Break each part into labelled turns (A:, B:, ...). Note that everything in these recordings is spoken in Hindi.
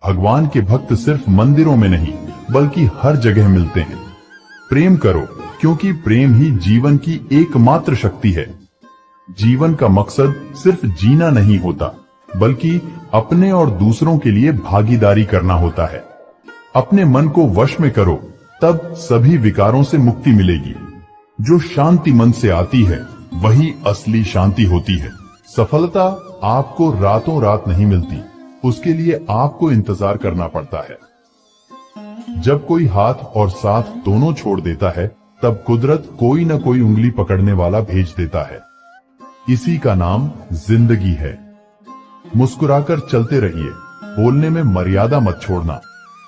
A: भगवान के भक्त सिर्फ मंदिरों में नहीं बल्कि हर जगह मिलते हैं। प्रेम करो, क्योंकि प्रेम ही जीवन की एकमात्र शक्ति है। जीवन का मकसद सिर्फ जीना नहीं होता, बल्कि अपने और दूसरों के लिए भागीदारी करना होता है। अपने मन को वश में करो, तब सभी विकारों से मुक्ति मिलेगी। जो शांति मन से आती है वही असली शांति होती है। सफलता आपको रातों रात नहीं मिलती, उसके लिए आपको इंतजार करना पड़ता है। जब कोई हाथ और साथ दोनों छोड़ देता है, तब कुदरत कोई न कोई उंगली पकड़ने वाला भेज देता है। इसी का नाम जिंदगी है। मुस्कुराकर चलते रहिए, बोलने में मर्यादा मत छोड़ना।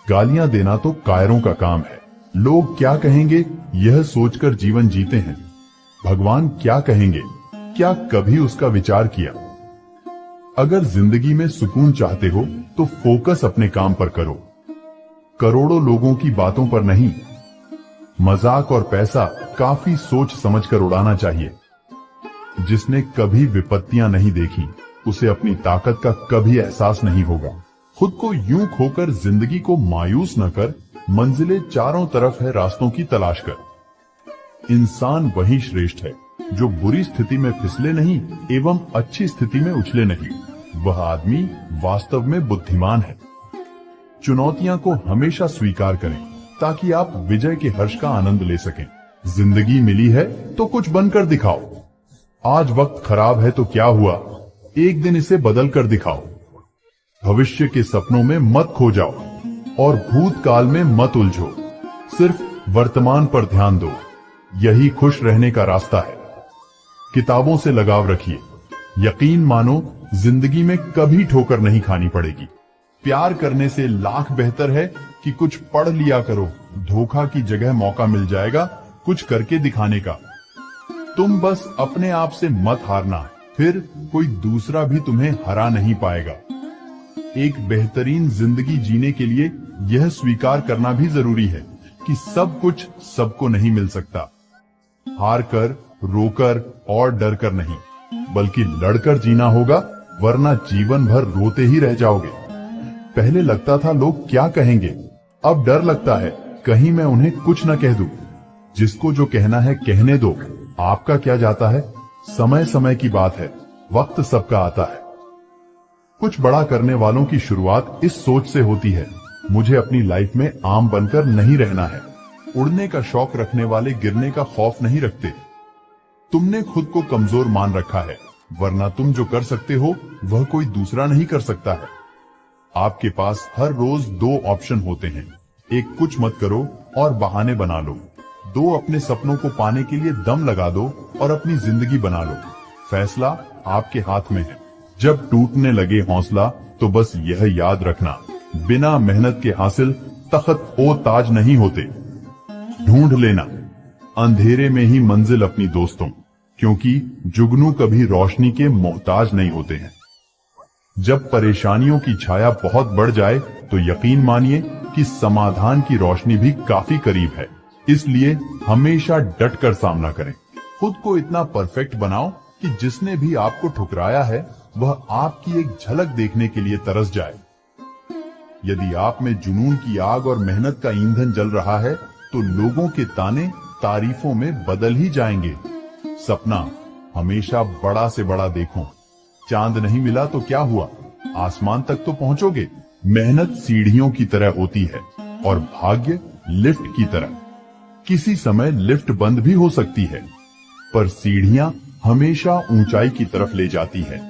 A: गालियां देना तो कायरों का काम है। लोग क्या कहेंगे यह सोचकर जीवन जीते हैं। भगवान क्या कहेंगे, क्या कभी उसका विचार किया? अगर जिंदगी में सुकून चाहते हो तो फोकस अपने काम पर करो, करोड़ों लोगों की बातों पर नहीं। मजाक और पैसा काफी सोच समझकर उड़ाना चाहिए। जिसने कभी विपत्तियां नहीं देखी, उसे अपनी ताकत का कभी एहसास नहीं होगा। खुद को यूं खोकर जिंदगी को मायूस न कर, मंजिलें चारों तरफ है, रास्तों की तलाश कर। इंसान वही श्रेष्ठ है जो बुरी स्थिति में फिसले नहीं एवं अच्छी स्थिति में उछले नहीं। वह आदमी वास्तव में बुद्धिमान है। चुनौतियां को हमेशा स्वीकार करें, ताकि आप विजय के हर्ष का आनंद ले सकें। जिंदगी मिली है तो कुछ बनकर दिखाओ। आज वक्त खराब है तो क्या हुआ, एक दिन इसे बदल कर दिखाओ। भविष्य के सपनों में मत खो जाओ और भूतकाल में मत उलझो। सिर्फ वर्तमान पर ध्यान दो, यही खुश रहने का रास्ता है। किताबों से लगाव रखिए। यकीन मानो, जिंदगी में कभी ठोकर नहीं खानी पड़ेगी। प्यार करने से लाख बेहतर है कि कुछ पढ़ लिया करो। धोखा की जगह मौका मिल जाएगा कुछ करके दिखाने का। तुम बस अपने आप से मत हारना, फिर कोई दूसरा भी तुम्हें हरा नहीं पाएगा। एक बेहतरीन जिंदगी जीने के लिए यह स्वीकार करना भी जरूरी है कि सब कुछ सबको नहीं मिल सकता। हार कर, रोकर और डर कर नहीं, बल्कि लड़कर जीना होगा, वरना जीवन भर रोते ही रह जाओगे। पहले लगता था लोग क्या कहेंगे, अब डर लगता है कहीं मैं उन्हें कुछ न कह दूं। जिसको जो कहना है कहने दो, आपका क्या जाता है। समय समय की बात है, वक्त सबका आता है। कुछ बड़ा करने वालों की शुरुआत इस सोच से होती है, मुझे अपनी लाइफ में आम बनकर नहीं रहना है। उड़ने का शौक रखने वाले गिरने का खौफ नहीं रखते। तुमने खुद को कमजोर मान रखा है, वरना तुम जो कर सकते हो वह कोई दूसरा नहीं कर सकता है। आपके पास हर रोज दो ऑप्शन होते हैं। एक, कुछ मत करो और बहाने बना लो। दो, अपने सपनों को पाने के लिए दम लगा दो और अपनी जिंदगी बना लो। फैसला आपके हाथ में है। जब टूटने लगे हौसला, तो बस यह याद रखना, बिना मेहनत के हासिल तख्त ओ ताज नहीं होते। ढूंढ लेना अंधेरे में ही मंजिल अपनी दोस्तों, क्योंकि जुगनू कभी रोशनी के मोहताज नहीं होते हैं। जब परेशानियों की छाया बहुत बढ़ जाए, तो यकीन मानिए कि समाधान की रोशनी भी काफी करीब है। इसलिए हमेशा डट कर सामना करें। खुद को इतना परफेक्ट बनाओ कि जिसने भी आपको ठुकराया है, वह आपकी एक झलक देखने के लिए तरस जाए। यदि आप में जुनून की आग और मेहनत का ईंधन जल रहा है, तो लोगों के ताने तारीफों में बदल ही जाएंगे। सपना हमेशा बड़ा से बड़ा देखो। चांद नहीं मिला तो क्या हुआ, आसमान तक तो पहुंचोगे। मेहनत सीढ़ियों की तरह होती है और भाग्य लिफ्ट की तरह। किसी समय लिफ्ट बंद भी हो सकती है, पर सीढ़ियां हमेशा ऊंचाई की तरफ ले जाती है।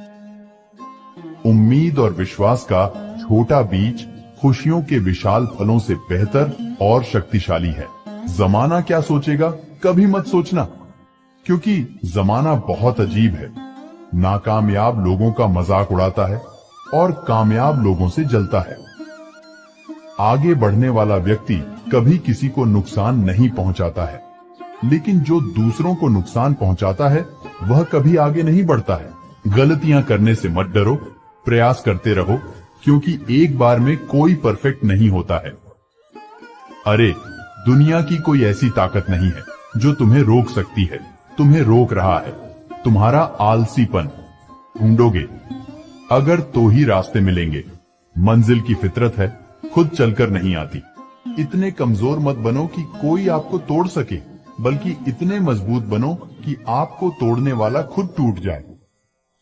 A: उम्मीद और विश्वास का छोटा बीज खुशियों के विशाल फलों से बेहतर और शक्तिशाली है। जमाना क्या सोचेगा कभी मत सोचना, क्योंकि जमाना बहुत अजीब है। नाकामयाब लोगों का मजाक उड़ाता है और कामयाब लोगों से जलता है। आगे बढ़ने वाला व्यक्ति कभी किसी को नुकसान नहीं पहुंचाता है, लेकिन जो दूसरों को नुकसान पहुंचाता है वह कभी आगे नहीं बढ़ता है। गलतियां करने से मत डरो, प्रयास करते रहो, क्योंकि एक बार में कोई परफेक्ट नहीं होता है। अरे, दुनिया की कोई ऐसी ताकत नहीं है जो तुम्हें रोक सकती है। तुम्हें रोक रहा है तुम्हारा आलसीपन। ढूंढोगे अगर तो ही रास्ते मिलेंगे, मंजिल की फितरत है, खुद चलकर नहीं आती। इतने कमजोर मत बनो कि कोई आपको तोड़ सके, बल्कि इतने मजबूत बनो कि आपको तोड़ने वाला खुद टूट जाए।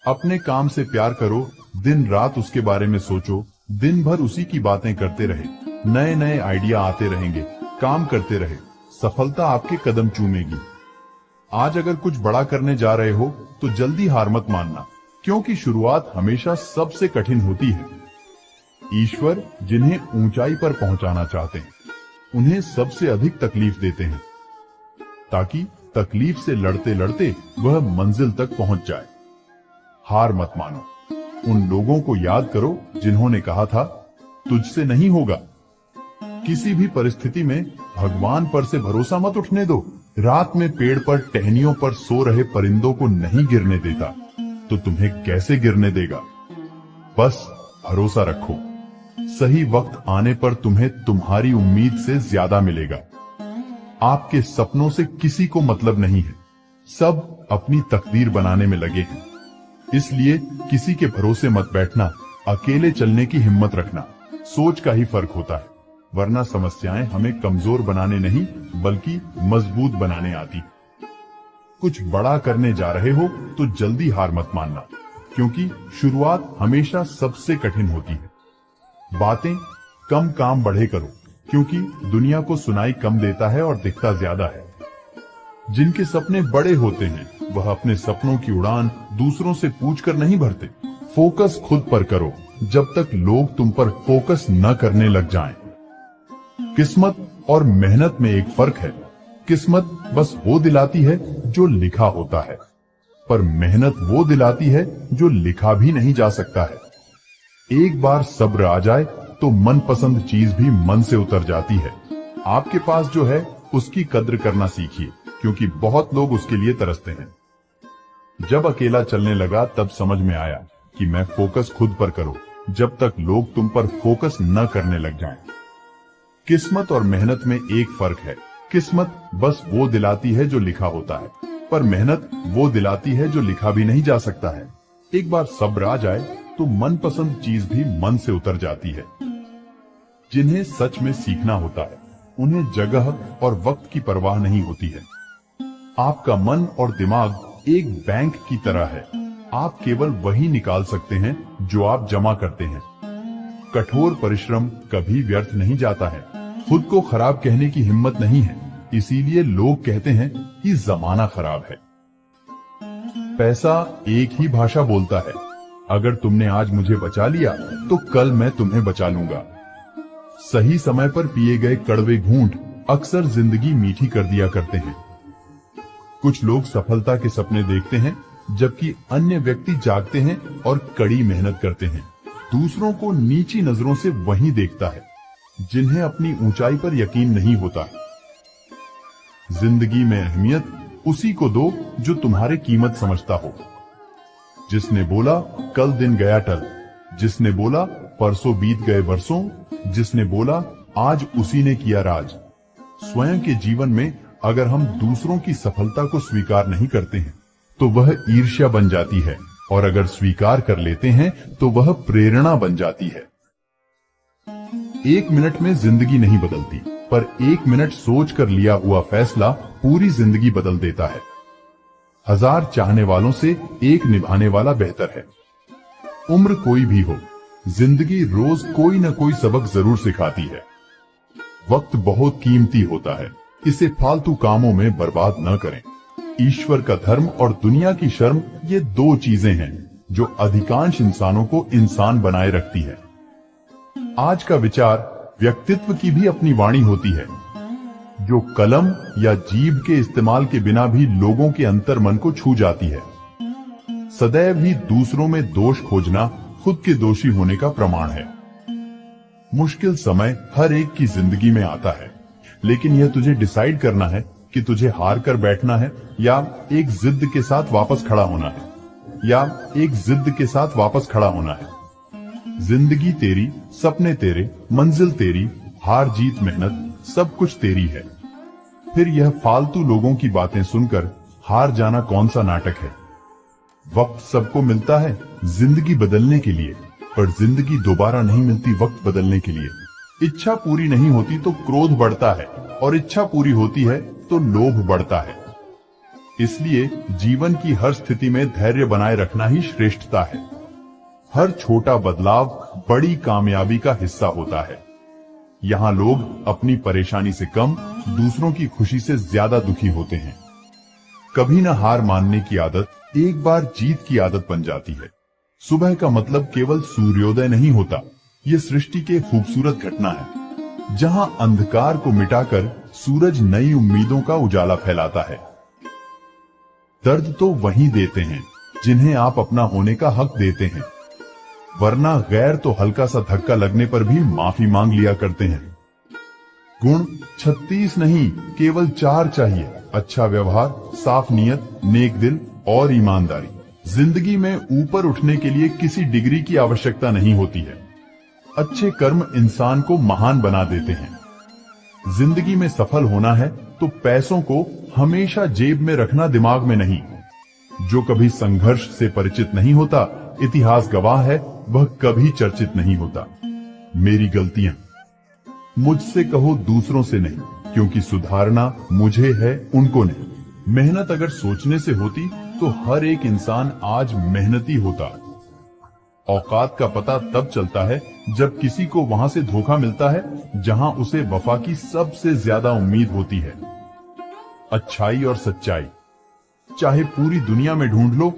A: अपने काम से प्यार करो, दिन रात उसके बारे में सोचो, दिन भर उसी की बातें करते रहे, नए नए आइडिया आते रहेंगे, काम करते रहे, सफलता आपके कदम चूमेगी। आज अगर कुछ बड़ा करने जा रहे हो तो जल्दी हार मत मानना, क्योंकि शुरुआत हमेशा सबसे कठिन होती है। ईश्वर जिन्हें ऊंचाई पर पहुंचाना चाहते हैं, उन्हें सबसे अधिक तकलीफ देते हैं, ताकि तकलीफ से लड़ते लड़ते वह मंजिल तक पहुंच जाए। हार मत मानो। उन लोगों को याद करो जिन्होंने कहा था, तुझसे नहीं होगा। किसी भी परिस्थिति में भगवान पर से भरोसा मत उठने दो। रात में पेड़ पर टहनियों पर सो रहे परिंदों को नहीं गिरने देता, तो तुम्हें कैसे गिरने देगा। बस भरोसा रखो, सही वक्त आने पर तुम्हें तुम्हारी उम्मीद से ज्यादा मिलेगा। आपके सपनों से किसी को मतलब नहीं है, सब अपनी तकदीर बनाने में लगे हैं। इसलिए किसी के भरोसे मत बैठना, अकेले चलने की हिम्मत रखना। सोच का ही फर्क होता है, वरना समस्याएं हमें कमजोर बनाने नहीं बल्कि मजबूत बनाने आती। कुछ बड़ा करने जा रहे हो तो जल्दी हार मत मानना, क्योंकि शुरुआत हमेशा सबसे कठिन होती है। बातें कम, काम बढ़े करो, क्योंकि दुनिया को सुनाई कम देता है और दिखता ज्यादा है। जिनके सपने बड़े होते हैं वह अपने सपनों की उड़ान दूसरों से पूछकर नहीं भरते। फोकस खुद पर करो जब तक लोग तुम पर फोकस न करने लग जाएं। किस्मत और मेहनत में एक फर्क है। किस्मत बस वो दिलाती है जो लिखा होता है, पर मेहनत वो दिलाती है जो लिखा भी नहीं जा सकता है। एक बार सब्र आ जाए तो मनपसंद चीज भी मन से उतर जाती है। आपके पास जो है उसकी कद्र करना सीखिए, क्योंकि बहुत लोग उसके लिए तरसते हैं। जब अकेला चलने लगा तब समझ में आया कि मैं फोकस खुद पर करो जब तक लोग तुम पर फोकस न करने लग जाएं। किस्मत और मेहनत में एक फर्क है। किस्मत बस वो दिलाती है जो लिखा होता है, पर मेहनत वो दिलाती है जो लिखा भी नहीं जा सकता है। एक बार सब्र आ जाए तो मनपसंद चीज भी मन से उतर जाती है। जिन्हें सच में सीखना होता है उन्हें जगह और वक्त की परवाह नहीं होती है। आपका मन और दिमाग एक बैंक की तरह है। आप केवल वही निकाल सकते हैं जो आप जमा करते हैं। कठोर परिश्रम कभी व्यर्थ नहीं जाता है। खुद को खराब कहने की हिम्मत नहीं है, इसीलिए लोग कहते हैं कि जमाना खराब है। पैसा एक ही भाषा बोलता है। अगर तुमने आज मुझे बचा लिया तो कल मैं तुम्हें बचा लूंगा। सही समय पर पिए गए कड़वे घूंट अक्सर जिंदगी मीठी कर दिया करते हैं। कुछ लोग सफलता के सपने देखते हैं, जबकि अन्य व्यक्ति जागते हैं और कड़ी मेहनत करते हैं। दूसरों को नीची नजरों से वही देखता है जिन्हें अपनी ऊंचाई पर यकीन नहीं होता। जिंदगी में अहमियत उसी को दो जो तुम्हारे कीमत समझता हो। जिसने बोला कल दिन गया टल, जिसने बोला परसों बीत गए वर्षों, जिसने बोला आज उसी ने किया राज। स्वयं के जीवन में अगर हम दूसरों की सफलता को स्वीकार नहीं करते हैं तो वह ईर्ष्या बन जाती है, और अगर स्वीकार कर लेते हैं तो वह प्रेरणा बन जाती है। 1 मिनट में जिंदगी नहीं बदलती, पर 1 मिनट सोच कर लिया हुआ फैसला पूरी जिंदगी बदल देता है। 1000 चाहने वालों से एक निभाने वाला बेहतर है। उम्र कोई भी हो, जिंदगी रोज कोई न कोई सबक जरूर सिखाती है। वक्त बहुत कीमती होता है, इसे फालतू कामों में बर्बाद न करें। ईश्वर का धर्म और दुनिया की शर्म, ये 2 चीजें हैं जो अधिकांश इंसानों को इंसान बनाए रखती है। आज का विचार व्यक्तित्व की भी अपनी वाणी होती है, जो कलम या जीभ के इस्तेमाल के बिना भी लोगों के अंतर मन को छू जाती है। सदैव ही दूसरों में दोष खोजना खुद के दोषी होने का प्रमाण है। मुश्किल समय हर एक की जिंदगी में आता है, लेकिन यह तुझे डिसाइड करना है कि तुझे हार कर बैठना है या एक जिद के साथ वापस खड़ा होना है, या एक जिद के साथ वापस खड़ा होना है। जिंदगी तेरी, सपने तेरे, मंजिल तेरी, हार जीत मेहनत सब कुछ तेरी है। फिर यह फालतू लोगों की बातें सुनकर हार जाना कौन सा नाटक है। वक्त सबको मिलता है जिंदगी बदलने के लिए, पर जिंदगी दोबारा नहीं मिलती वक्त बदलने के लिए। इच्छा पूरी नहीं होती तो क्रोध बढ़ता है, और इच्छा पूरी होती है तो लोभ बढ़ता है। इसलिए जीवन की हर स्थिति में धैर्य बनाए रखना ही श्रेष्ठता है। हर छोटा बदलाव बड़ी कामयाबी का हिस्सा होता है। यहाँ लोग अपनी परेशानी से कम, दूसरों की खुशी से ज्यादा दुखी होते हैं। कभी न हार मानने की आदत एक बार जीत की आदत बन जाती है। सुबह का मतलब केवल सूर्योदय नहीं होता, ये सृष्टि के खूबसूरत घटना है, जहां अंधकार को मिटाकर सूरज नई उम्मीदों का उजाला फैलाता है। दर्द तो वही देते हैं जिन्हें आप अपना होने का हक देते हैं, वरना गैर तो हल्का सा धक्का लगने पर भी माफी मांग लिया करते हैं। गुण 36 नहीं, केवल 4 चाहिए: अच्छा व्यवहार, साफ नीयत, नेक दिल और ईमानदारी। जिंदगी में ऊपर उठने के लिए किसी डिग्री की आवश्यकता नहीं होती है। अच्छे कर्म इंसान को महान बना देते हैं। जिंदगी में सफल होना है तो पैसों को हमेशा जेब में रखना, दिमाग में नहीं। जो कभी संघर्ष से परिचित नहीं होता, इतिहास गवाह है, वह कभी चर्चित नहीं होता। मेरी गलतियां मुझसे कहो, दूसरों से नहीं, क्योंकि सुधारना मुझे है, उनको नहीं। मेहनत अगर सोचने से होती तो हर एक इंसान आज मेहनती होता। औकात का पता तब चलता है जब किसी को वहां से धोखा मिलता है जहां उसे वफा की सबसे ज्यादा उम्मीद होती है। अच्छाई और सच्चाई चाहे पूरी दुनिया में ढूंढ लो,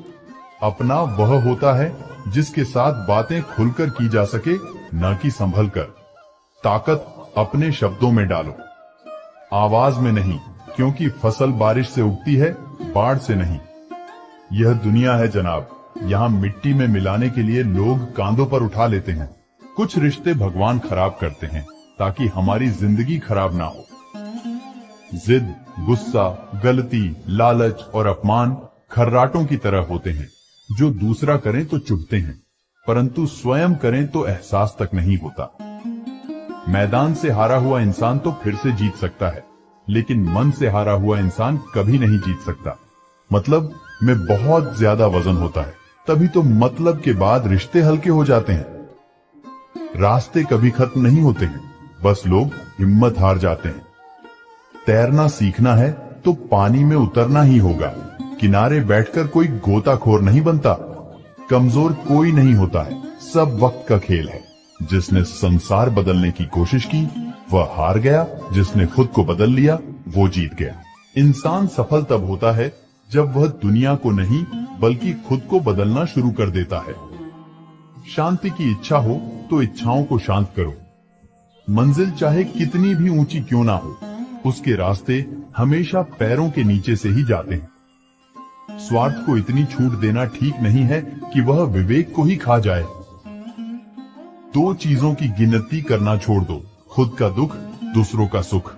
A: अपना वह होता है जिसके साथ बातें खुलकर की जा सके, न कि संभल कर। ताकत अपने शब्दों में डालो, आवाज में नहीं, क्योंकि फसल बारिश से उगती है, बाढ़ से नहीं। यह दुनिया है जनाब, यहाँ मिट्टी में मिलाने के लिए लोग कांधों पर उठा लेते हैं। कुछ रिश्ते भगवान खराब करते हैं ताकि हमारी जिंदगी खराब ना हो। जिद, गुस्सा, गलती, लालच और अपमान खर्राटों की तरह होते हैं, जो दूसरा करें तो चुभते हैं, परंतु स्वयं करें तो एहसास तक नहीं होता। मैदान से हारा हुआ इंसान तो फिर से जीत सकता है, लेकिन मन से हारा हुआ इंसान कभी नहीं जीत सकता। मतलब में बहुत ज्यादा वजन होता है, तभी तो मतलब के बाद रिश्ते हल्के हो जाते हैं। रास्ते कभी खत्म नहीं होते हैं, बस लोग हिम्मत हार जाते हैं। तैरना सीखना है तो पानी में उतरना ही होगा। किनारे बैठकर कोई गोताखोर नहीं बनता। कमजोर कोई नहीं होता है, सब वक्त का खेल है। जिसने संसार बदलने की कोशिश की वह हार गया, जिसने खुद को बदल लिया वो जीत गया। इंसान सफल तब होता है जब वह दुनिया को नहीं बल्कि खुद को बदलना शुरू कर देता है। शांति की इच्छा हो तो इच्छाओं को शांत करो। मंजिल चाहे कितनी भी ऊंची क्यों ना हो, उसके रास्ते हमेशा पैरों के नीचे से ही जाते हैं। स्वार्थ को इतनी छूट देना ठीक नहीं है कि वह विवेक को ही खा जाए। 2 चीजों की गिनती करना छोड़ दो, खुद का दुख, दूसरों का सुख।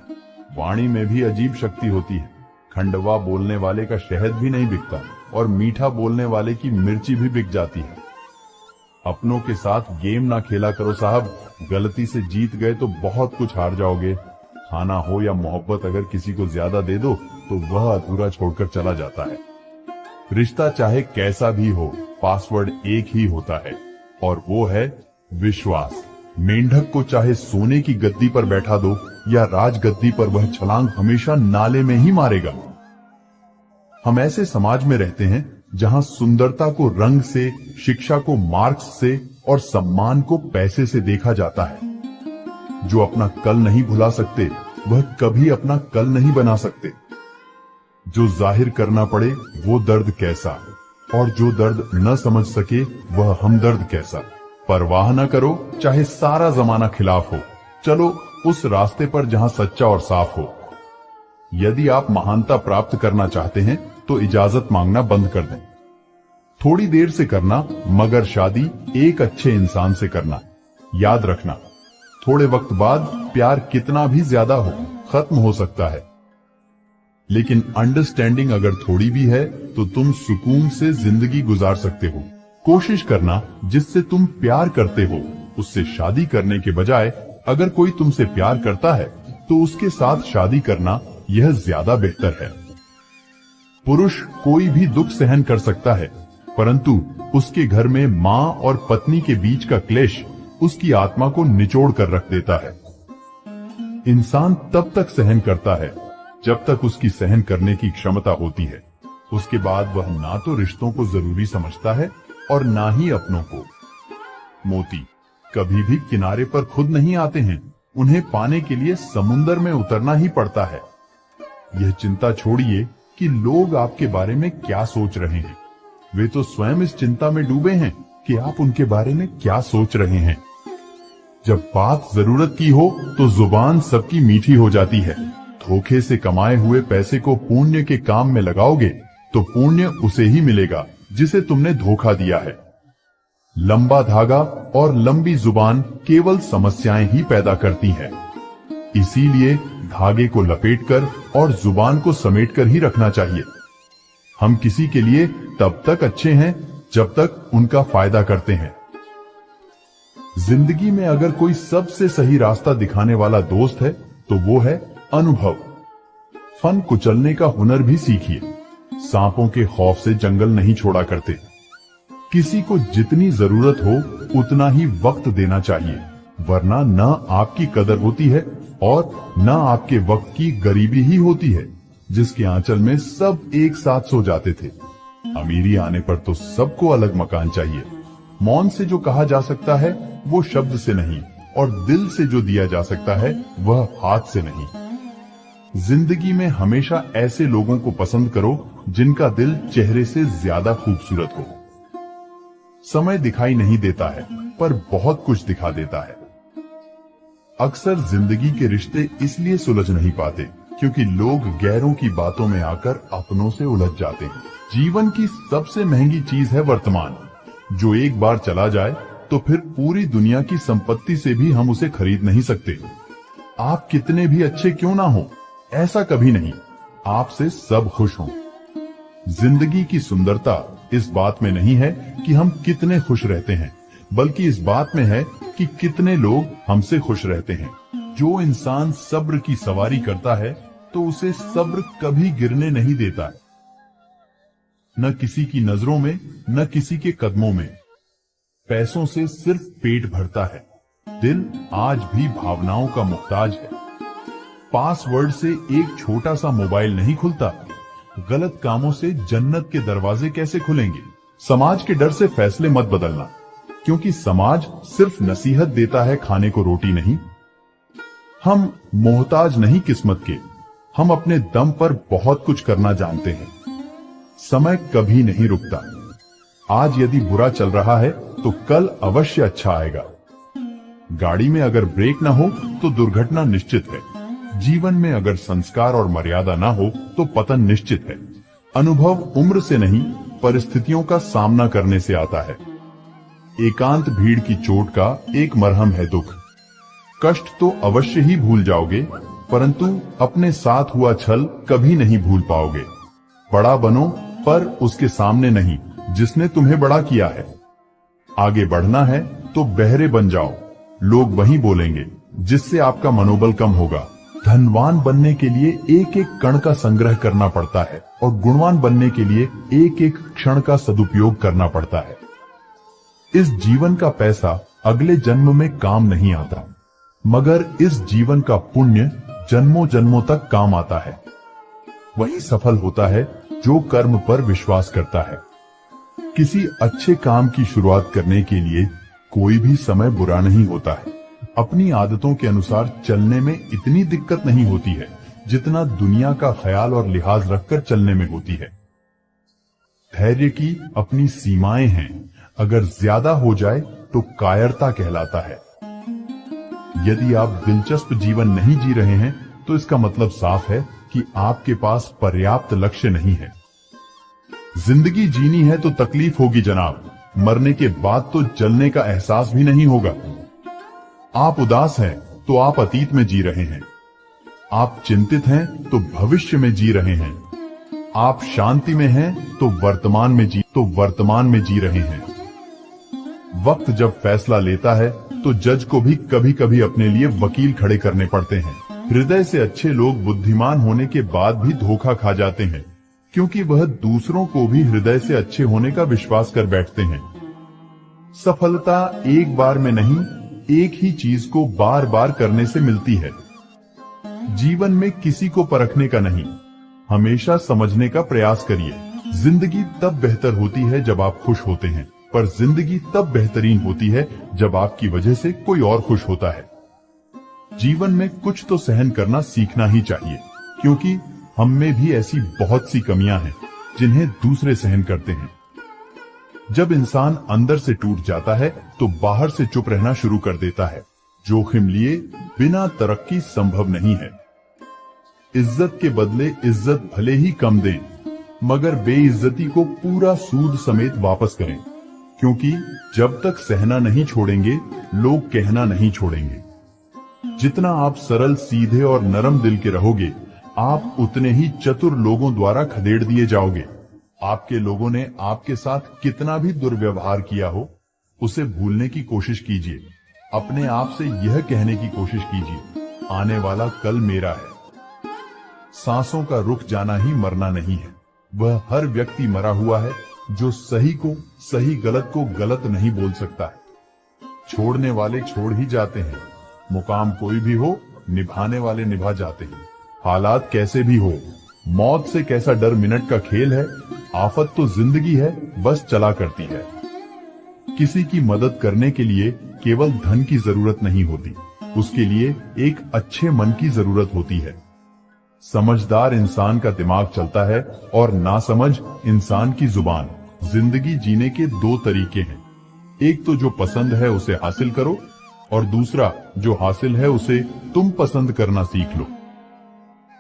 A: वाणी में भी अजीब शक्ति होती है। खंडवा बोलने वाले का शहद भी नहीं बिकता, और मीठा बोलने वाले की मिर्ची भी बिक जाती है। अपनों के साथ गेम ना खेला करो साहब, गलती से जीत गए तो बहुत कुछ हार जाओगे। खाना हो या मोहब्बत अगर किसी को ज्यादा दे दो तो वह अधूरा छोड़कर चला जाता है। रिश्ता चाहे कैसा भी हो, पासवर्ड एक ही होता है, और वो है विश्वास। मेंढक को चाहे सोने की गद्दी पर बैठा दो या राजगद्दी पर, वह छलांग हमेशा नाले में ही मारेगा। हम ऐसे समाज में रहते हैं जहां सुंदरता को रंग से, शिक्षा को मार्क्स से और सम्मान को पैसे से देखा जाता है। जो अपना कल नहीं भुला सकते वह कभी अपना कल नहीं बना सकते। जो जाहिर करना पड़े वो दर्द कैसा, और जो दर्द न समझ सके वह हमदर्द कैसा। परवाह न करो चाहे सारा जमाना खिलाफ हो, चलो उस रास्ते पर जहां सच्चा और साफ हो। यदि आप महानता प्राप्त करना चाहते हैं तो इजाजत मांगना बंद कर दें। थोड़ी देर से करना, मगर शादी एक अच्छे इंसान से करना। याद रखना, थोड़े वक्त बाद प्यार कितना भी ज्यादा हो खत्म हो सकता है, लेकिन अंडरस्टैंडिंग अगर थोड़ी भी है तो तुम सुकून से जिंदगी गुजार सकते हो। कोशिश करना जिससे तुम प्यार करते हो उससे शादी करने के बजाय अगर कोई तुमसे प्यार करता है तो उसके साथ शादी करना, यह ज्यादा बेहतर है। पुरुष कोई भी दुख सहन कर सकता है, परंतु उसके घर में माँ और पत्नी के बीच का क्लेश उसकी आत्मा को निचोड़ कर रख देता है। इंसान तब तक सहन करता है जब तक उसकी सहन करने की क्षमता होती है। उसके बाद वह ना तो रिश्तों को जरूरी समझता है और ना ही अपनों को। मोती कभी भी किनारे पर खुद नहीं आते हैं, उन्हें पाने के लिए समुंदर में उतरना ही पड़ता है। यह चिंता छोड़िए कि लोग आपके बारे में क्या सोच रहे हैं। वे तो स्वयं इस चिंता में डूबे हैं कि आप उनके बारे में क्या सोच रहे हैं। जब बात जरूरत की हो तो जुबान सबकी मीठी हो जाती है। धोखे से कमाए हुए पैसे को पुण्य के काम में लगाओगे तो पुण्य उसे ही मिलेगा जिसे तुमने धोखा दिया है। लंबा धागा और लंबी जुबान केवल समस्याएं ही पैदा करती हैं। इसीलिए धागे को लपेटकर और जुबान को समेटकर ही रखना चाहिए। हम किसी के लिए तब तक अच्छे हैं जब तक उनका फायदा करते हैं। जिंदगी में अगर कोई सबसे सही रास्ता दिखाने वाला दोस्त है तो वो है अनुभव। फन कुचलने का हुनर भी सीखिए। सांपों के खौफ से जंगल नहीं छोड़ा करते। किसी को जितनी जरूरत हो उतना ही वक्त देना चाहिए, वरना न आपकी कदर होती है और न आपके वक्त की गरीबी ही होती है। जिसके आंचल में सब एक साथ सो जाते थे। अमीरी आने पर तो सबको अलग मकान चाहिए। मौन से जो कहा जा सकता है वो शब्द से नहीं, और दिल से जो दिया जा सकता है वह हाथ से नहीं। जिंदगी में हमेशा ऐसे लोगों को पसंद करो जिनका दिल चेहरे से ज्यादा खूबसूरत हो। समय दिखाई नहीं देता है पर बहुत कुछ दिखा देता है। अक्सर जिंदगी के रिश्ते इसलिए सुलझ नहीं पाते क्योंकि लोग गैरों की बातों में आकर अपनों से उलझ जाते हैं। जीवन की सबसे महंगी चीज है वर्तमान। जो एक बार चला जाए तो फिर पूरी दुनिया की संपत्ति से भी हम उसे खरीद नहीं सकते। आप कितने भी अच्छे क्यों ना हो, ऐसा कभी नहीं। आपसे सब खुश हों। जिंदगी की सुंदरता इस बात में नहीं है कि हम कितने खुश रहते हैं, बल्कि इस बात में है कि कितने लोग हमसे खुश रहते हैं। जो इंसान सब्र की सवारी करता है तो उसे सब्र कभी गिरने नहीं देता है, न किसी की नजरों में न किसी के कदमों में। पैसों से सिर्फ पेट भरता है, दिल आज भी भावनाओं का मुख्ताज है। पासवर्ड से एक छोटा सा मोबाइल नहीं खुलता। गलत कामों से जन्नत के दरवाजे कैसे खुलेंगे। समाज के डर से फैसले मत बदलना, क्योंकि समाज सिर्फ नसीहत देता है, खाने को रोटी नहीं। हम मोहताज नहीं किस्मत के, हम अपने दम पर बहुत कुछ करना जानते हैं। समय कभी नहीं रुकता। आज यदि बुरा चल रहा है तो कल अवश्य अच्छा आएगा। गाड़ी में अगर ब्रेक ना हो तो दुर्घटना निश्चित है। जीवन में अगर संस्कार और मर्यादा ना हो तो पतन निश्चित है। अनुभव उम्र से नहीं, परिस्थितियों का सामना करने से आता है। एकांत भीड़ की चोट का एक मरहम है दुख। कष्ट तो अवश्य ही भूल जाओगे, परंतु अपने साथ हुआ छल कभी नहीं भूल पाओगे। बड़ा बनो पर उसके सामने नहीं जिसने तुम्हें बड़ा किया है। आगे बढ़ना है तो बहरे बन जाओ, लोग वही बोलेंगे जिससे आपका मनोबल कम होगा। धनवान बनने के लिए एक एक कण का संग्रह करना पड़ता है और गुणवान बनने के लिए एक एक क्षण का सदुपयोग करना पड़ता है। इस जीवन का पैसा अगले जन्म में काम नहीं आता, मगर इस जीवन का पुण्य जन्मों जन्मों तक काम आता है। वही सफल होता है जो कर्म पर विश्वास करता है। किसी अच्छे काम की शुरुआत करने के लिए कोई भी समय बुरा नहीं होता है। अपनी आदतों के अनुसार चलने में इतनी दिक्कत नहीं होती है जितना दुनिया का ख्याल और लिहाज रखकर चलने में होती है। धैर्य की अपनी सीमाएं हैं, अगर ज्यादा हो जाए तो कायरता कहलाता है। यदि आप दिलचस्प जीवन नहीं जी रहे हैं तो इसका मतलब साफ है कि आपके पास पर्याप्त लक्ष्य नहीं है। जिंदगी जीनी है तो तकलीफ होगी जनाब, मरने के बाद तो जलने का एहसास भी नहीं होगा। आप उदास हैं तो आप अतीत में जी रहे हैं। आप चिंतित हैं तो भविष्य में जी रहे हैं। आप शांति में हैं तो वर्तमान में जी रहे हैं। वक्त जब फैसला लेता है तो जज को भी कभी कभी अपने लिए वकील खड़े करने पड़ते हैं। हृदय से अच्छे लोग बुद्धिमान होने के बाद भी धोखा खा जाते हैं, क्योंकि वह दूसरों को भी हृदय से अच्छे होने का विश्वास कर बैठते हैं। सफलता एक बार में नहीं, एक ही चीज को बार बार करने से मिलती है। जीवन में किसी को परखने का नहीं, हमेशा समझने का प्रयास करिए। जिंदगी तब बेहतर होती है जब आप खुश होते हैं, पर जिंदगी तब बेहतरीन होती है जब आपकी वजह से कोई और खुश होता है। जीवन में कुछ तो सहन करना सीखना ही चाहिए, क्योंकि हम में भी ऐसी बहुत सी कमियां हैं जिन्हें दूसरे सहन करते हैं। जब इंसान अंदर से टूट जाता है तो बाहर से चुप रहना शुरू कर देता है। जोखिम लिए बिना तरक्की संभव नहीं है। इज्जत के बदले इज्जत भले ही कम दें, मगर बेइज्जती को पूरा सूद समेत वापस करें, क्योंकि जब तक सहना नहीं छोड़ेंगे, लोग कहना नहीं छोड़ेंगे। जितना आप सरल, सीधे और नरम दिल के रहोगे, आप उतने ही चतुर लोगों द्वारा खदेड़ दिए जाओगे। आपके लोगों ने आपके साथ कितना भी दुर्व्यवहार किया हो, उसे भूलने की कोशिश कीजिए। अपने आप से यह कहने की कोशिश कीजिए, आने वाला कल मेरा है। सांसों का रुक जाना ही मरना नहीं है। वह हर व्यक्ति मरा हुआ है जो सही को सही, गलत को गलत नहीं बोल सकता है। छोड़ने वाले छोड़ ही जाते हैं। मुकाम कोई भी हो, निभाने वाले निभा जाते हैं। हालात कैसे भी हो, मौत से कैसा डर मिनट का खेल है। आफत तो जिंदगी है, बस चला करती है। किसी की मदद करने के लिए केवल धन की जरूरत नहीं होती, उसके लिए एक अच्छे मन की जरूरत होती है। समझदार इंसान का दिमाग चलता है और नासमझ इंसान की जुबान। जिंदगी जीने के दो तरीके हैं, एक तो जो पसंद है उसे हासिल करो, और दूसरा जो हासिल है उसे तुम पसंद करना सीख लो।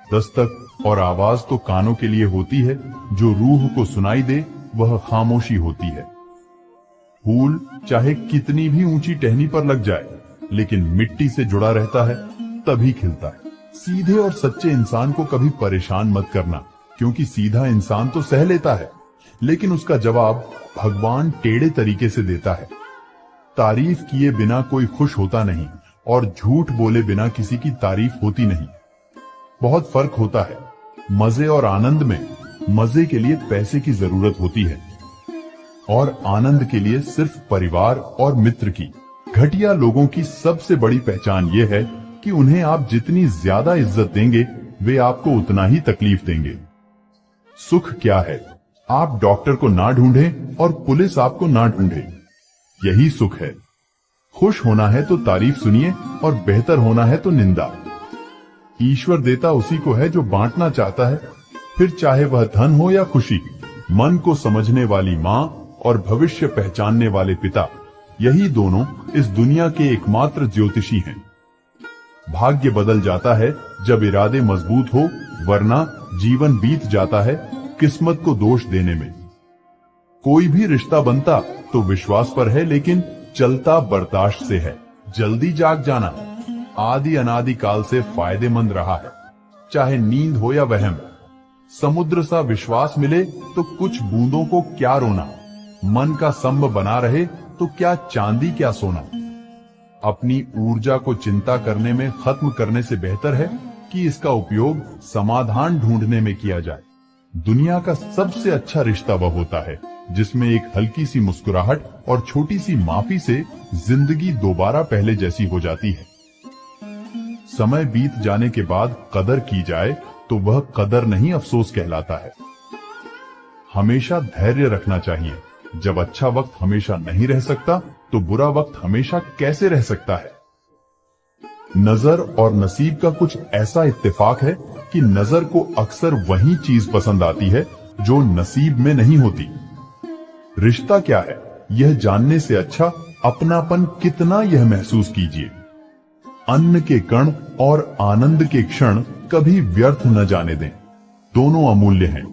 A: दस्तक और आवाज तो कानों के लिए होती है, जो रूह को सुनाई दे वह खामोशी होती है। फूल चाहे कितनी भी ऊंची टहनी पर लग जाए, लेकिन मिट्टी से जुड़ा रहता है तभी खिलता है। सीधे और सच्चे इंसान को कभी परेशान मत करना, क्योंकि सीधा इंसान तो सह लेता है, लेकिन उसका जवाब भगवान टेढ़े तरीके से देता है। तारीफ किए बिना कोई खुश होता नहीं, और झूठ बोले बिना किसी की तारीफ होती नहीं। बहुत फर्क होता है। मजे और आनंद में मजे के लिए पैसे की जरूरत होती है, और आनंद के लिए सिर्फ परिवार और मित्र की। घटिया लोगों की सबसे बड़ी पहचान यह है कि उन्हें आप जितनी ज्यादा इज्जत देंगे, वे आपको उतना ही तकलीफ देंगे। सुख क्या है? आप डॉक्टर को ना ढूंढें और पुलिस आपको ना ढूंढे, यही सुख है। खुश होना है तो तारीफ सुनिए, और बेहतर होना है तो निंदा। ईश्वर देता उसी को है जो बांटना चाहता है, फिर चाहे वह धन हो या खुशी। मन को समझने वाली माँ और भविष्य पहचानने वाले पिता, यही दोनों इस दुनिया के एकमात्र ज्योतिषी हैं। भाग्य बदल जाता है जब इरादे मजबूत हो, वरना जीवन बीत जाता है किस्मत को दोष देने में। कोई भी रिश्ता बनता तो विश्वास पर है, लेकिन चलता बर्दाश्त से है। जल्दी जाग जाना आदि अनादि काल से फायदेमंद रहा है, चाहे नींद हो या वहम। समुद्र सा विश्वास मिले तो कुछ बूंदों को क्या रोना। मन का संभ बना रहे तो क्या चांदी क्या सोना। अपनी ऊर्जा को चिंता करने में खत्म करने से बेहतर है कि इसका उपयोग समाधान ढूंढने में किया जाए। दुनिया का सबसे अच्छा रिश्ता वह होता है जिसमें एक हल्की सी मुस्कुराहट और छोटी सी माफी से जिंदगी दोबारा पहले जैसी हो जाती है। समय बीत जाने के बाद कदर की जाए तो वह कदर नहीं, अफसोस कहलाता है। हमेशा धैर्य रखना चाहिए। जब अच्छा वक्त हमेशा नहीं रह सकता, तो बुरा वक्त हमेशा कैसे रह सकता है। नजर और नसीब का कुछ ऐसा इत्तेफाक है कि नजर को अक्सर वही चीज पसंद आती है जो नसीब में नहीं होती। रिश्ता क्या है, यह जानने से अच्छा अपनापन कितना, यह महसूस कीजिए। अन्न के कण और आनंद के क्षण कभी व्यर्थ न जाने दें, दोनों अमूल्य हैं।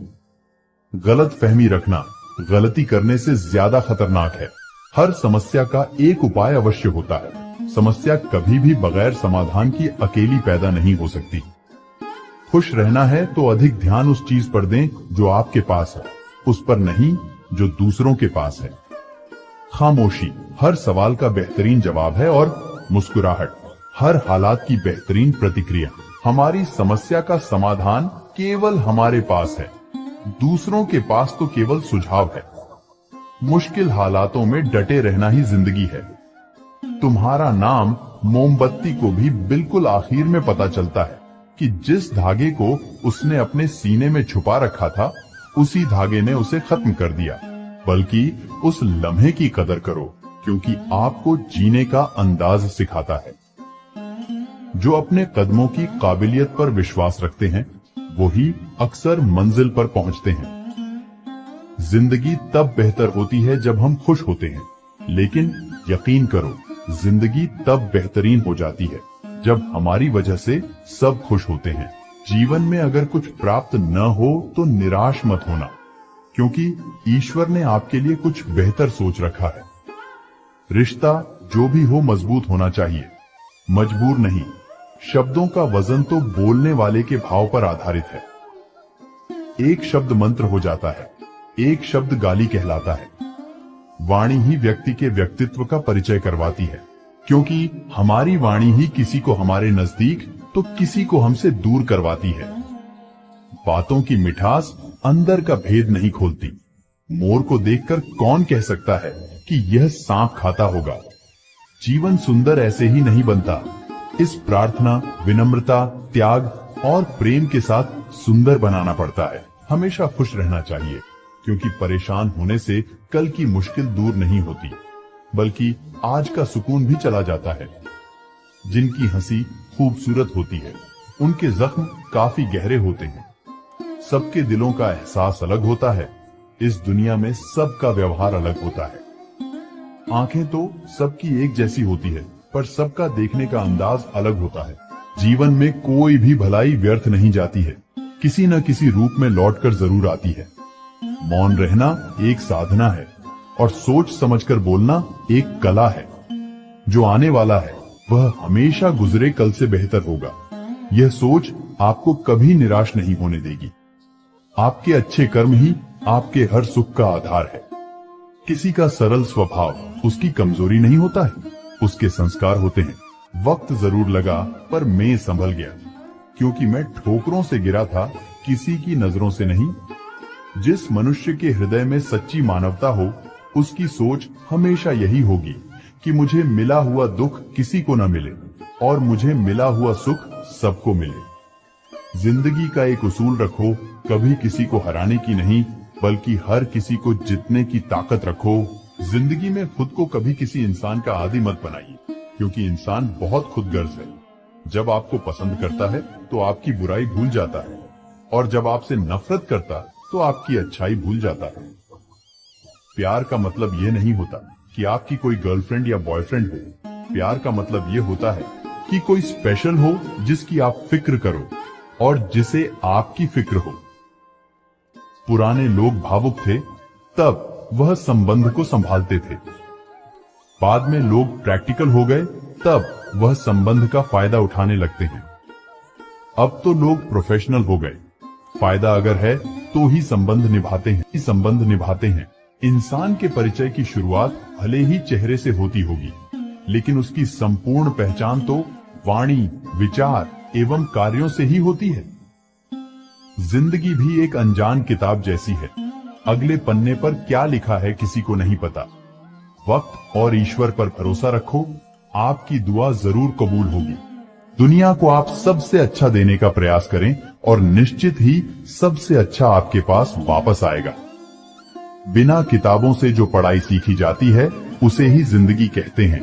A: गलत फहमी रखना गलती करने से ज्यादा खतरनाक है। हर समस्या का एक उपाय अवश्य होता है। समस्या कभी भी बगैर समाधान की अकेली पैदा नहीं हो सकती। खुश रहना है तो अधिक ध्यान उस चीज पर दें जो आपके पास है, उस पर नहीं जो दूसरों के पास है। खामोशी हर सवाल का बेहतरीन जवाब है, और मुस्कुराहट हर हालात की बेहतरीन प्रतिक्रिया। हमारी समस्या का समाधान केवल हमारे पास है, दूसरों के पास तो केवल सुझाव है। मुश्किल हालातों में डटे रहना ही जिंदगी है। तुम्हारा नाम मोमबत्ती को भी बिल्कुल आखिर में पता चलता है कि जिस धागे को उसने अपने सीने में छुपा रखा था, उसी धागे ने उसे खत्म कर दिया। बल्कि उस लम्हे की कदर करो, क्योंकि आपको जीने का अंदाज सिखाता है। जो अपने कदमों की काबिलियत पर विश्वास रखते हैं, वही अक्सर मंजिल पर पहुंचते हैं। जिंदगी तब बेहतर होती है जब हम खुश होते हैं, लेकिन यकीन करो, जिंदगी तब बेहतरीन हो जाती है जब हमारी वजह से सब खुश होते हैं। जीवन में अगर कुछ प्राप्त न हो तो निराश मत होना, क्योंकि ईश्वर ने आपके लिए कुछ बेहतर सोच रखा है। रिश्ता जो भी हो मजबूत होना चाहिए, मजबूर नहीं। शब्दों का वजन तो बोलने वाले के भाव पर आधारित है। एक शब्द मंत्र हो जाता है, एक शब्द गाली कहलाता है। वाणी ही व्यक्ति के व्यक्तित्व का परिचय करवाती है, क्योंकि हमारी वाणी ही किसी को हमारे नजदीक तो किसी को हमसे दूर करवाती है। बातों की मिठास अंदर का भेद नहीं खोलती। मोर को देखकर कौन कह सकता है कि यह सांप खाता होगा। जीवन सुंदर ऐसे ही नहीं बनता। इस प्रार्थना, विनम्रता, त्याग और प्रेम के साथ सुंदर बनाना पड़ता है। हमेशा खुश रहना चाहिए, क्योंकि परेशान होने से कल की मुश्किल दूर नहीं होती, बल्कि आज का सुकून भी चला जाता है। जिनकी हंसी खूबसूरत होती है, उनके जख्म काफी गहरे होते हैं। सबके दिलों का एहसास अलग होता है। इस दुनिया में सबका व्यवहार अलग होता है। आंखें तो सबकी एक जैसी होती है, पर सबका देखने का अंदाज अलग होता है। जीवन में कोई भी भलाई व्यर्थ नहीं जाती है, किसी न किसी रूप में लौटकर जरूर आती है। मौन रहना एक साधना है, और सोच समझकर बोलना एक कला है। जो आने वाला है वह हमेशा गुजरे कल से बेहतर होगा। यह सोच आपको कभी निराश नहीं होने देगी। आपके अच्छे कर्म ही आपके हर सुख का आधार है। किसी का सरल स्वभाव उसकी कमजोरी नहीं होता है, उसके संस्कार होते हैं। वक्त जरूर लगा, पर मैं संभल गया, क्योंकि मैं ठोकरों से गिरा था, किसी की नजरों से नहीं। जिस मनुष्य के हृदय में सच्ची मानवता हो, उसकी सोच हमेशा यही होगी कि मुझे मिला हुआ दुख किसी को न मिले और मुझे मिला हुआ सुख सबको मिले। जिंदगी का एक उसूल रखो, कभी किसी को हराने की नहीं, बल्कि हर किसी को जीतने की ताकत रखो। जिंदगी में खुद को कभी किसी इंसान का आदी मत बनाइए, क्योंकि इंसान बहुत खुदगर्ज है। जब आपको पसंद करता है तो आपकी बुराई भूल जाता है, और जब आपसे नफरत करता तो आपकी अच्छाई भूल जाता है। प्यार का मतलब ये नहीं होता कि आपकी कोई गर्लफ्रेंड या बॉयफ्रेंड हो। प्यार का मतलब ये होता है कि कोई स्पेशल हो, जिसकी आप फिक्र करो और जिसे आपकी फिक्र हो। पुराने लोग भावुक थे, तब वह संबंध को संभालते थे। बाद में लोग प्रैक्टिकल हो गए, तब वह संबंध का फायदा उठाने लगते हैं। अब तो लोग प्रोफेशनल हो गए। फायदा अगर है तो ही संबंध निभाते हैं। इंसान के परिचय की शुरुआत भले ही चेहरे से होती होगी, लेकिन उसकी संपूर्ण पहचान तो वाणी, विचार एवं कार्यों से ही होती है। जिंदगी भी एक अनजान किताब जैसी है। अगले पन्ने पर क्या लिखा है किसी को नहीं पता। वक्त और ईश्वर पर भरोसा रखो, आपकी दुआ जरूर कबूल होगी। दुनिया को आप सबसे अच्छा देने का प्रयास करें और निश्चित ही सबसे अच्छा आपके पास वापस आएगा। बिना किताबों से जो पढ़ाई सीखी जाती है, उसे ही जिंदगी कहते हैं।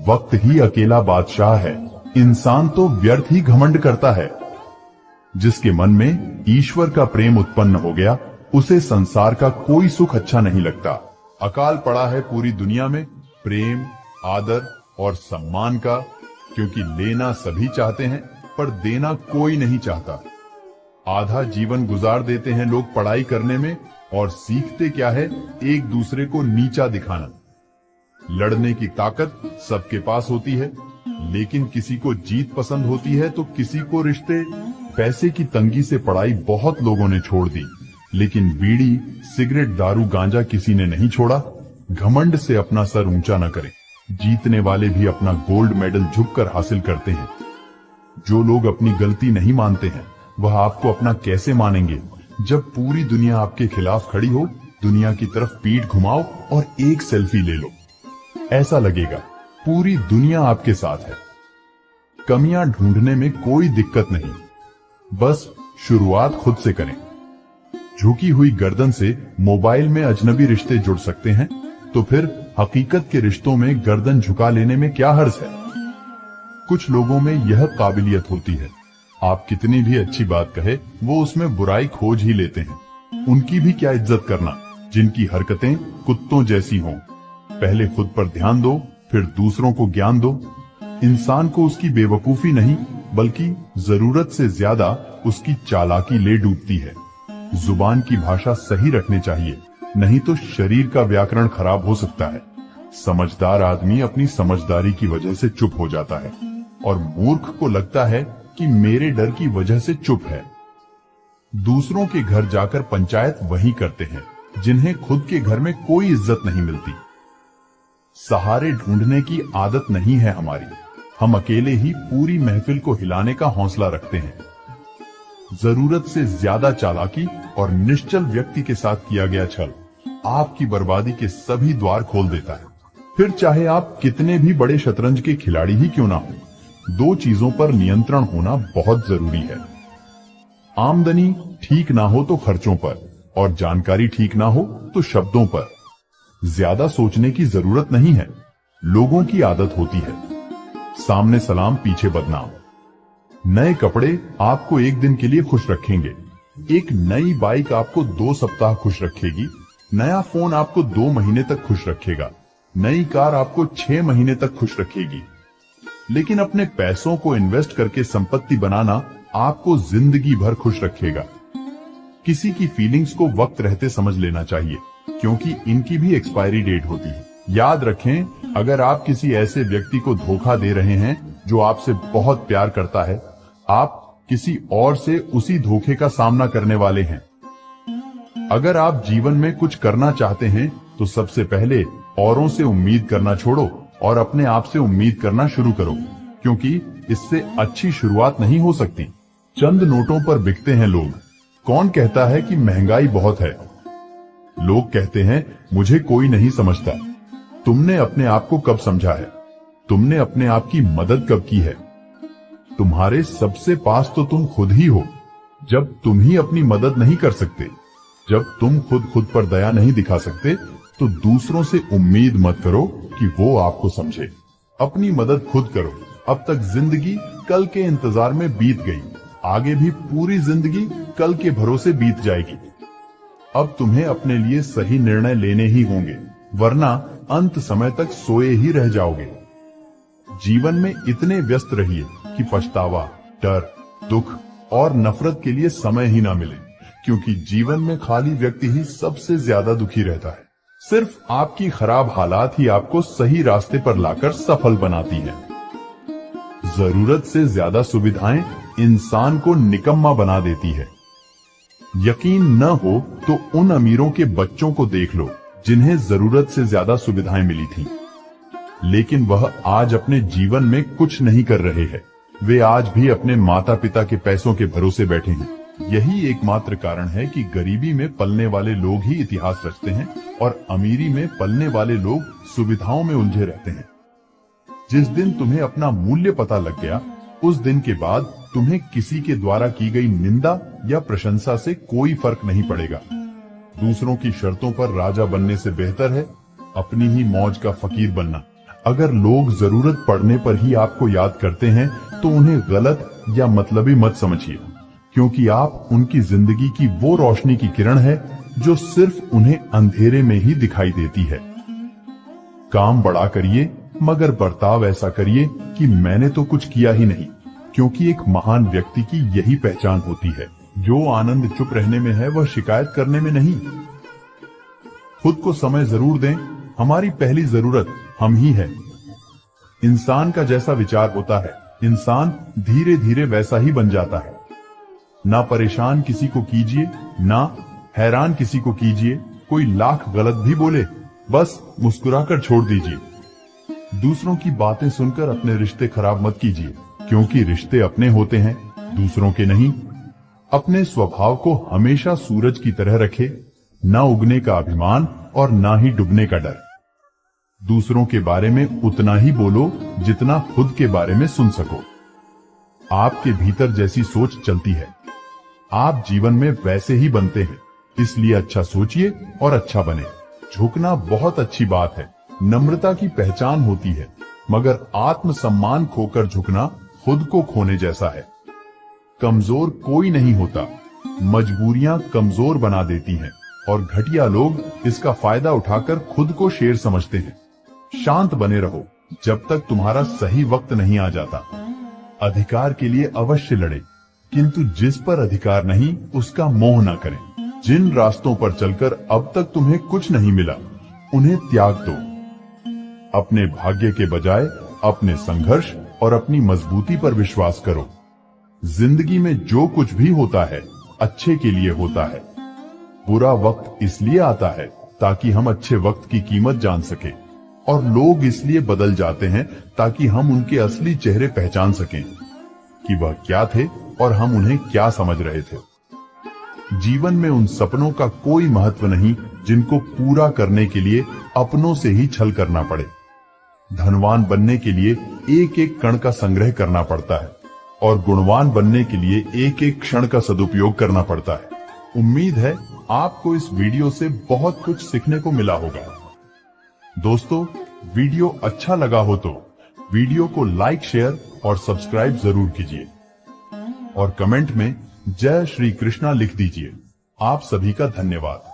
A: वक्त ही अकेला बादशाह है, इंसान तो व्यर्थ ही घमंड करता है। जिसके मन में ईश्वर का प्रेम उत्पन्न हो गया, उसे संसार का कोई सुख अच्छा नहीं लगता। अकाल पड़ा है पूरी दुनिया में प्रेम, आदर और सम्मान का, क्योंकि लेना सभी चाहते हैं, पर देना कोई नहीं चाहता। आधा जीवन गुजार देते हैं लोग पढ़ाई करने में, और सीखते क्या है, एक दूसरे को नीचा दिखाना। लड़ने की ताकत सबके पास होती है, लेकिन किसी को जीत पसंद होती है तो किसी को रिश्ते। पैसे की तंगी से पढ़ाई बहुत लोगों ने छोड़ दी, लेकिन बीड़ी, सिगरेट, दारू, गांजा किसी ने नहीं छोड़ा। घमंड से अपना सर ऊंचा न करें। जीतने वाले भी अपना गोल्ड मेडल झुककर हासिल करते हैं। जो लोग अपनी गलती नहीं मानते हैं, वह आपको अपना कैसे मानेंगे। जब पूरी दुनिया आपके खिलाफ खड़ी हो, दुनिया की तरफ पीठ घुमाओ और एक सेल्फी ले लो। ऐसा लगेगा पूरी दुनिया आपके साथ है। कमियां ढूंढने में कोई दिक्कत नहीं, बस शुरुआत खुद से करें। झुकी हुई गर्दन से मोबाइल में अजनबी रिश्ते जुड़ सकते हैं, तो फिर हकीकत के रिश्तों में गर्दन झुका लेने में क्या हर्ज है। कुछ लोगों में यह काबिलियत होती है, आप कितनी भी अच्छी बात कहे वो उसमें बुराई खोज ही लेते हैं। उनकी भी क्या इज्जत करना जिनकी हरकतें कुत्तों जैसी हों। पहले खुद पर ध्यान दो, फिर दूसरों को ज्ञान दो। इंसान को उसकी बेवकूफी नहीं बल्कि जरूरत से ज्यादा उसकी चालाकी ले डूबती है। जुबान की भाषा सही रखनी चाहिए, नहीं तो शरीर का व्याकरण खराब हो सकता है। समझदार आदमी अपनी समझदारी की वजह से चुप हो जाता है और मूर्ख को लगता है कि मेरे डर की वजह से चुप है। दूसरों के घर जाकर पंचायत वही करते हैं जिन्हें खुद के घर में कोई इज्जत नहीं मिलती। सहारे ढूंढने की आदत नहीं है हमारी, हम अकेले ही पूरी महफिल को हिलाने का हौसला रखते हैं। जरूरत से ज्यादा चालाकी और निश्चल व्यक्ति के साथ किया गया छल आपकी बर्बादी के सभी द्वार खोल देता है। फिर चाहे आप कितने भी बड़े शतरंज के खिलाड़ी ही क्यों ना हो, दो चीजों पर नियंत्रण होना बहुत जरूरी है। आमदनी ठीक ना हो तो खर्चों पर, और जानकारी ठीक ना हो तो शब्दों पर। ज्यादा सोचने की जरूरत नहीं है, लोगों की आदत होती है। सामने सलाम पीछे बदनाम। नए कपड़े आपको एक दिन के लिए खुश रखेंगे, एक नई बाइक आपको 2 सप्ताह खुश रखेगी, नया फोन आपको 2 महीने तक खुश रखेगा, नई कार आपको 6 महीने तक खुश रखेगी। लेकिन अपने पैसों को इन्वेस्ट करके संपत्ति बनाना आपको जिंदगी भर खुश रखेगा। किसी की फीलिंग्स को वक्त रहते समझ लेना चाहिए, क्योंकि इनकी भी एक्सपायरी डेट होती है। याद रखें, अगर आप किसी ऐसे व्यक्ति को धोखा दे रहे हैं जो आपसे बहुत प्यार करता है, आप किसी और से उसी धोखे का सामना करने वाले हैं। अगर आप जीवन में कुछ करना चाहते हैं तो सबसे पहले औरों से उम्मीद करना छोड़ो और अपने आप से उम्मीद करना शुरू करो, क्योंकि इससे अच्छी शुरुआत नहीं हो सकती। चंद नोटों पर बिकते हैं लोग। कौन कहता है कि महंगाई बहुत है? लोग कहते हैं मुझे कोई नहीं समझता। तुमने अपने आप को कब समझा है? तुमने अपने आप की मदद कब की है? तुम्हारे सबसे पास तो तुम खुद ही हो। जब तुम ही अपनी मदद नहीं कर सकते, जब तुम खुद पर दया नहीं दिखा सकते, तो दूसरों से उम्मीद मत करो कि वो आपको समझे। अपनी मदद खुद करो। अब तक जिंदगी कल के इंतजार में बीत गई, आगे भी पूरी जिंदगी कल के भरोसे बीत जाएगी। अब तुम्हें अपने लिए सही निर्णय लेने ही होंगे, वरना अंत समय तक सोए ही रह जाओगे। जीवन में इतने व्यस्त रहिए कि पछतावा, डर, दुख और नफरत के लिए समय ही ना मिले, क्योंकि जीवन में खाली व्यक्ति ही सबसे ज्यादा दुखी रहता है। सिर्फ आपकी खराब हालात ही आपको सही रास्ते पर लाकर सफल बनाती है। जरूरत से ज्यादा सुविधाएं इंसान को निकम्मा बना देती है। यकीन न हो तो उन अमीरों के बच्चों को देख लो जिन्हें जरूरत से ज्यादा सुविधाएं मिली थीं, लेकिन वह आज अपने जीवन में कुछ नहीं कर रहे हैं। वे आज भी अपने माता पिता के पैसों के भरोसे बैठे हैं। यही एकमात्र कारण है कि गरीबी में पलने वाले लोग ही इतिहास रचते हैं और अमीरी में पलने वाले लोग सुविधाओं में उलझे रहते हैं। जिस दिन तुम्हें अपना मूल्य पता लग गया, उस दिन के बाद तुम्हें किसी के द्वारा की गई निंदा या प्रशंसा से कोई फर्क नहीं पड़ेगा। दूसरों की शर्तों पर राजा बनने से बेहतर है अपनी ही मौज का फकीर बनना। अगर लोग जरूरत पड़ने पर ही आपको याद करते हैं तो उन्हें गलत या मतलबी मत समझिए, क्योंकि आप उनकी जिंदगी की वो रोशनी की किरण है जो सिर्फ उन्हें अंधेरे में ही दिखाई देती है। काम बड़ा करिए, मगर बर्ताव ऐसा करिए कि मैंने तो कुछ किया ही नहीं, क्योंकि एक महान व्यक्ति की यही पहचान होती है। जो आनंद चुप रहने में है वह शिकायत करने में नहीं। खुद को समय जरूर दें, हमारी पहली जरूरत हम ही है। इंसान का जैसा विचार होता है, इंसान धीरे धीरे वैसा ही बन जाता है। ना परेशान किसी को कीजिए, ना हैरान किसी को कीजिए। कोई लाख गलत भी बोले, बस मुस्कुराकर छोड़ दीजिए। दूसरों की बातें सुनकर अपने रिश्ते खराब मत कीजिए, क्योंकि रिश्ते अपने होते हैं, दूसरों के नहीं। अपने स्वभाव को हमेशा सूरज की तरह रखे, न उगने का अभिमान और न ही डूबने का डर। दूसरों के बारे में उतना ही बोलो जितना खुद के बारे में सुन सको। आपके भीतर जैसी सोच चलती है, आप जीवन में वैसे ही बनते हैं। इसलिए अच्छा सोचिए और अच्छा बने। झुकना बहुत अच्छी बात है, नम्रता की पहचान होती है, मगर आत्मसम्मान खोकर झुकना खुद को खोने जैसा है। कमजोर कोई नहीं होता, मजबूरियां कमजोर बना देती हैं और घटिया लोग इसका फायदा उठाकर खुद को शेर समझते हैं। शांत बने रहो जब तक तुम्हारा सही वक्त नहीं आ जाता। अधिकार के लिए अवश्य लड़े, किंतु जिस पर अधिकार नहीं उसका मोह न करें। जिन रास्तों पर चलकर अब तक तुम्हें कुछ नहीं मिला, उन्हें त्याग दो। अपने भाग्य के बजाय अपने संघर्ष और अपनी मजबूती पर विश्वास करो। जिंदगी में जो कुछ भी होता है अच्छे के लिए होता है। बुरा वक्त इसलिए आता है ताकि हम अच्छे वक्त की कीमत जान सके, और लोग इसलिए बदल जाते हैं ताकि हम उनके असली चेहरे पहचान सकें कि वह क्या थे और हम उन्हें क्या समझ रहे थे। जीवन में उन सपनों का कोई महत्व नहीं जिनको पूरा करने के लिए अपनों से ही छल करना पड़े। धनवान बनने के लिए एक एक कण का संग्रह करना पड़ता है और गुणवान बनने के लिए एक एक क्षण का सदुपयोग करना पड़ता है। उम्मीद है आपको इस वीडियो से बहुत कुछ सीखने को मिला होगा। दोस्तों, वीडियो अच्छा लगा हो तो वीडियो को लाइक, शेयर और सब्सक्राइब जरूर कीजिए और कमेंट में जय श्री कृष्णा लिख दीजिए। आप सभी का धन्यवाद।